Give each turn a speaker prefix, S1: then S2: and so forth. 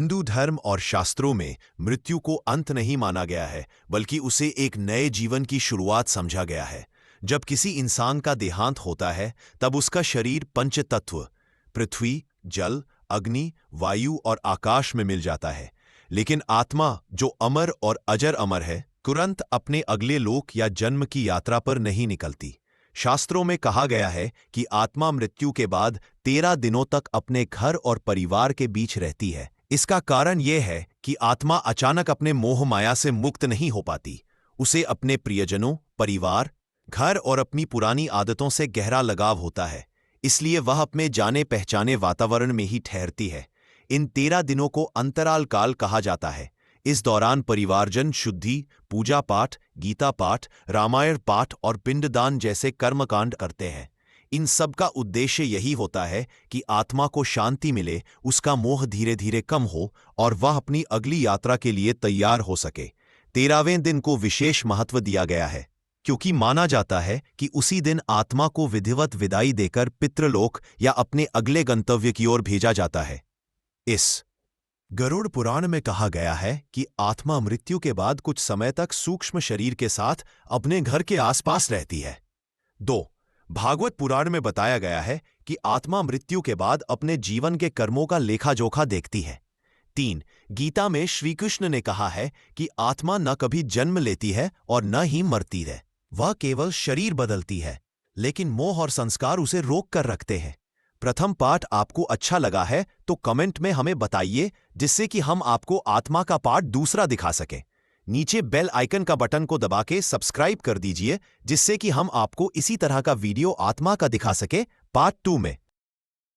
S1: हिंदू धर्म और शास्त्रों में मृत्यु को अंत नहीं माना गया है, बल्कि उसे एक नए जीवन की शुरुआत समझा गया है। जब किसी इंसान का देहांत होता है, तब उसका शरीर पंचतत्व पृथ्वी, जल, अग्नि, वायु और आकाश में मिल जाता है। लेकिन आत्मा, जो अमर और अजर अमर है, तुरंत अपने अगले लोक या जन्म की यात्रा पर नहीं निकलती। शास्त्रों में कहा गया है कि आत्मा मृत्यु के बाद 13 दिनों तक अपने घर और परिवार के बीच रहती है। इसका कारण यह है कि आत्मा अचानक अपने मोह माया से मुक्त नहीं हो पाती। उसे अपने प्रियजनों, परिवार, घर और अपनी पुरानी आदतों से गहरा लगाव होता है, इसलिए वह अपने जाने पहचाने वातावरण में ही ठहरती है। इन 13 दिनों को अंतराल काल कहा जाता है। इस दौरान परिवारजन शुद्धि, पूजा पाठ, गीता पाठ, रामायण पाठ और पिंडदान जैसे कर्मकांड करते हैं। इन सब का उद्देश्य यही होता है कि आत्मा को शांति मिले, उसका मोह धीरे धीरे कम हो और वह अपनी अगली यात्रा के लिए तैयार हो सके। 13वें दिन को विशेष महत्व दिया गया है, क्योंकि माना जाता है कि उसी दिन आत्मा को विधिवत विदाई देकर पितृलोक या अपने अगले गंतव्य की ओर भेजा जाता है। इस गरुड़ पुराण में कहा गया है कि आत्मा मृत्यु के बाद कुछ समय तक सूक्ष्म शरीर के साथ अपने घर के आसपास रहती है। 2. भागवत पुराण में बताया गया है कि आत्मा मृत्यु के बाद अपने जीवन के कर्मों का लेखा जोखा देखती है। 3. गीता में श्री कृष्ण ने कहा है कि आत्मा न कभी जन्म लेती है और न ही मरती है, वह केवल शरीर बदलती है, लेकिन मोह और संस्कार उसे रोक कर रखते हैं। प्रथम पाठ आपको अच्छा लगा है तो कमेंट में हमें बताइए, जिससे कि हम आपको आत्मा का पार्ट दूसरा दिखा सकें। नीचे बेल आइकन का बटन को दबा के सब्सक्राइब कर दीजिए, जिससे कि हम आपको इसी तरह का वीडियो आत्मा का दिखा सके पार्ट 2 में।